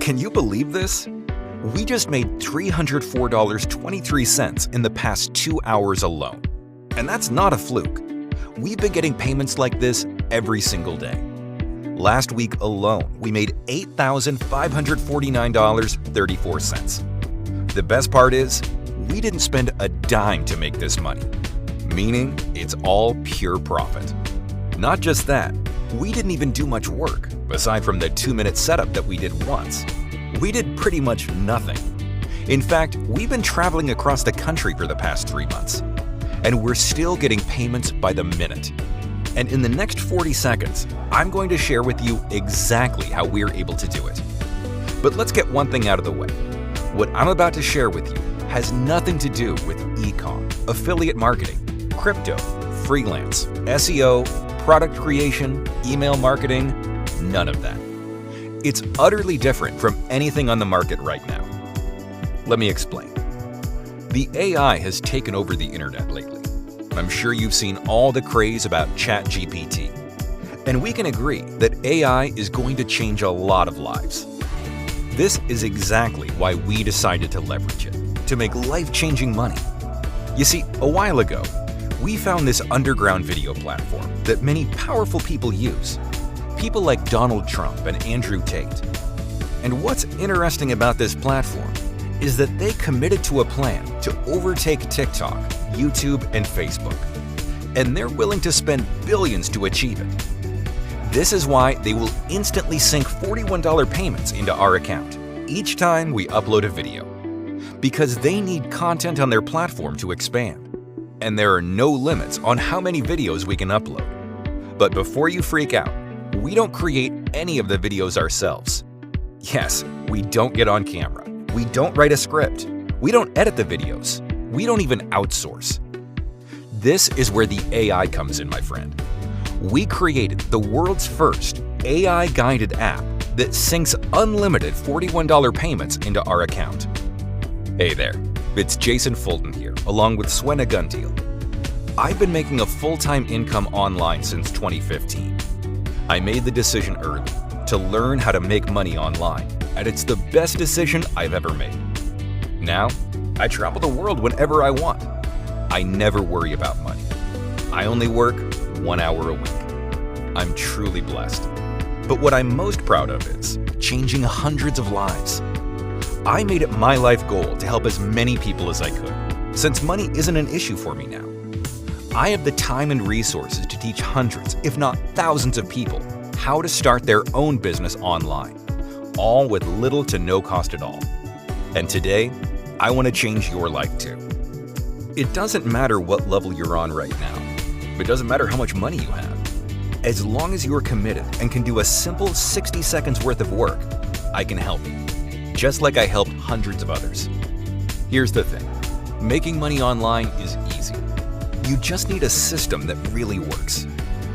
Can you believe this? We just made $304.23 in the past 2 hours alone. And that's not a fluke. We've been getting payments like this every single day. Last week alone, we made $8,549.34. The best part is, we didn't spend a dime to make this money, meaning it's all pure profit. Not just that, we didn't even do much work, aside from the 2-minute setup that we did once. We did pretty much nothing. In fact, we've been traveling across the country for the past 3 months, and we're still getting payments by the minute. And in the next 40 seconds, I'm going to share with you exactly how we're able to do it. But let's get one thing out of the way. What I'm about to share with you has nothing to do with e-com, affiliate marketing, crypto, freelance, SEO, product creation, email marketing, none of that. It's utterly different from anything on the market right now. Let me explain. The AI has taken over the internet lately. I'm sure you've seen all the craze about ChatGPT. And we can agree that AI is going to change a lot of lives. This is exactly why we decided to leverage it, to make life-changing money. You see, a while ago, we found this underground video platform that many powerful people use. People like Donald Trump and Andrew Tate. And what's interesting about this platform is that they committed to a plan to overtake TikTok, YouTube, and Facebook. And they're willing to spend billions to achieve it. This is why they will instantly sink $41 payments into our account each time we upload a video. Because they need content on their platform to expand. And there are no limits on how many videos we can upload. But before you freak out, we don't create any of the videos ourselves. Yes, we don't get on camera. We don't write a script. We don't edit the videos. We don't even outsource. This is where the AI comes in, my friend. We created the world's first AI-guided app that sinks unlimited $41 payments into our account. Hey there, it's Jason Fulton here, along with Swenna Gundeal. I've been making a full-time income online since 2015. I made the decision early to learn how to make money online, and it's the best decision I've ever made. Now, I travel the world whenever I want. I never worry about money. I only work 1 hour a week. I'm truly blessed. But what I'm most proud of is changing hundreds of lives. I made it my life goal to help as many people as I could, since money isn't an issue for me now. I have the time and resources to teach hundreds, if not thousands of people how to start their own business online, all with little to no cost at all. And today, I want to change your life too. It doesn't matter what level you're on right now. It doesn't matter how much money you have. As long as you are committed and can do a simple 60 seconds worth of work, I can help you, just like I helped hundreds of others. Here's the thing. Making money online is easy. You just need a system that really works.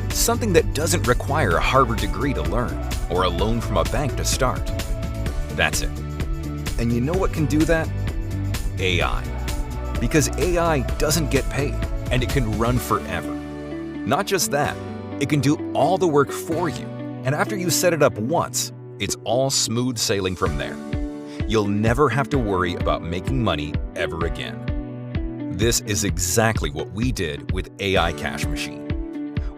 Something that doesn't require a Harvard degree to learn or a loan from a bank to start. That's it. And you know what can do that? AI. Because AI doesn't get paid and it can run forever. Not just that, it can do all the work for you. And after you set it up once, it's all smooth sailing from there. You'll never have to worry about making money ever again. This is exactly what we did with AI Cash Machine.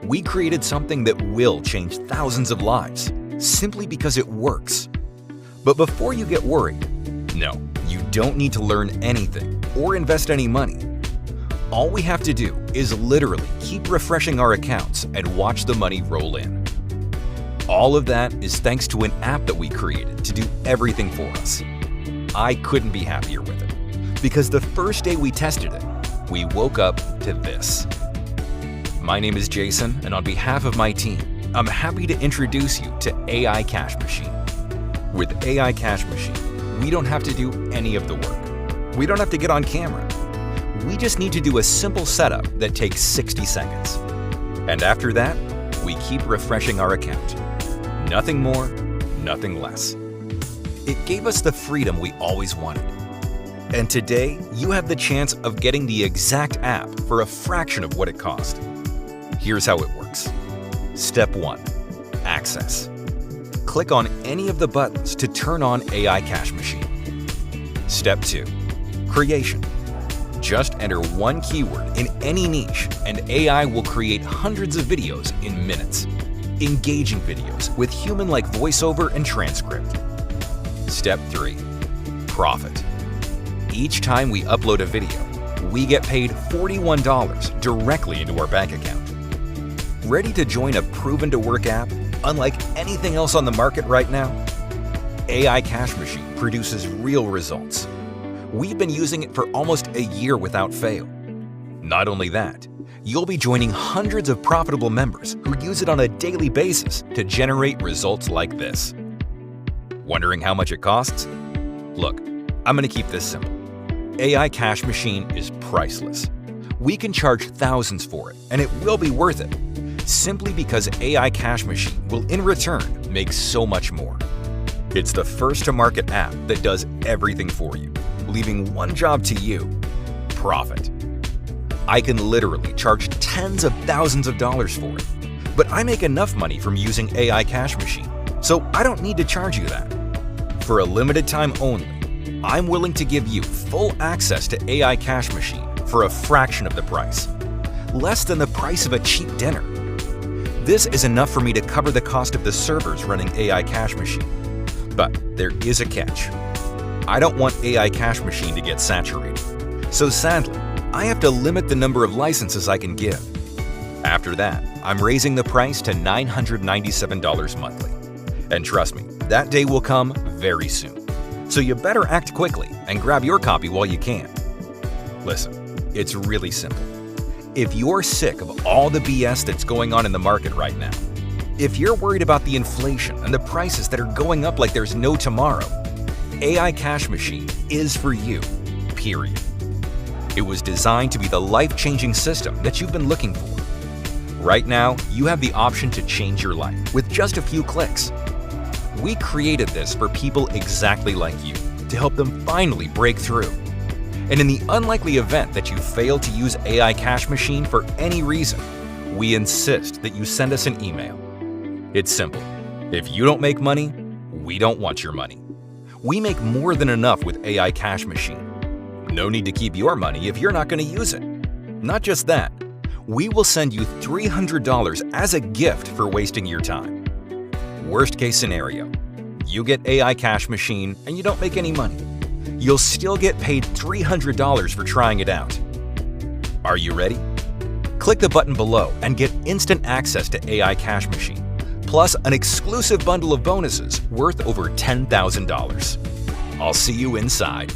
We created something that will change thousands of lives, simply because it works. But before you get worried, no, you don't need to learn anything or invest any money. All we have to do is literally keep refreshing our accounts and watch the money roll in. All of that is thanks to an app that we created to do everything for us. I couldn't be happier with it, because the first day we tested it, we woke up to this. My name is Jason, and on behalf of my team, I'm happy to introduce you to AI Cash Machine. With AI Cash Machine, we don't have to do any of the work. We don't have to get on camera. We just need to do a simple setup that takes 60 seconds. And after that, we keep refreshing our account. Nothing more, nothing less. It gave us the freedom we always wanted. And today, you have the chance of getting the exact app for a fraction of what it cost. Here's how it works. Step 1. Access. click on any of the buttons to turn on AI Cash Machine. Step 2. Creation. Just enter one keyword in any niche and AI will create hundreds of videos in minutes. Engaging videos with human-like voiceover and transcript. Step 3. Profit. Each time we upload a video, we get paid $41 directly into our bank account. Ready to join a proven-to-work app unlike anything else on the market right now? AI Cash Machine produces real results. We've been using it for almost a year without fail. Not only that, you'll be joining hundreds of profitable members who use it on a daily basis to generate results like this. Wondering how much it costs? Look, I'm going to keep this simple. AI Cash Machine is priceless. We can charge thousands for it, and it will be worth it, simply because AI Cash Machine will in return make so much more. It's the first-to-market app that does everything for you, leaving one job to you: profit. I can literally charge tens of thousands of dollars for it, but I make enough money from using AI Cash Machine, so I don't need to charge you that. For a limited time only, I'm willing to give you full access to AI Cash Machine for a fraction of the price, less than the price of a cheap dinner. This is enough for me to cover the cost of the servers running AI Cash Machine. But there is a catch. I don't want AI Cash Machine to get saturated. So sadly, I have to limit the number of licenses I can give. After that, I'm raising the price to $997 monthly. And trust me, that day will come very soon. So you better act quickly and grab your copy while you can. Listen, it's really simple. If you're sick of all the BS that's going on in the market right now, if you're worried about the inflation and the prices that are going up like there's no tomorrow, AI Cash Machine is for you, period. It was designed to be the life-changing system that you've been looking for. Right now, you have the option to change your life with just a few clicks. We created this for people exactly like you, to help them finally break through. And in the unlikely event that you fail to use AI Cash Machine for any reason, we insist that you send us an email. It's simple. If you don't make money, we don't want your money. We make more than enough with AI Cash Machine. No need to keep your money if you're not going to use it. Not just that, we will send you $300 as a gift for wasting your time. Worst case scenario, you get AI Cash Machine and you don't make any money. You'll still get paid $300 for trying it out. Are you ready? Click the button below and get instant access to AI Cash Machine, plus an exclusive bundle of bonuses worth over $10,000. I'll see you inside.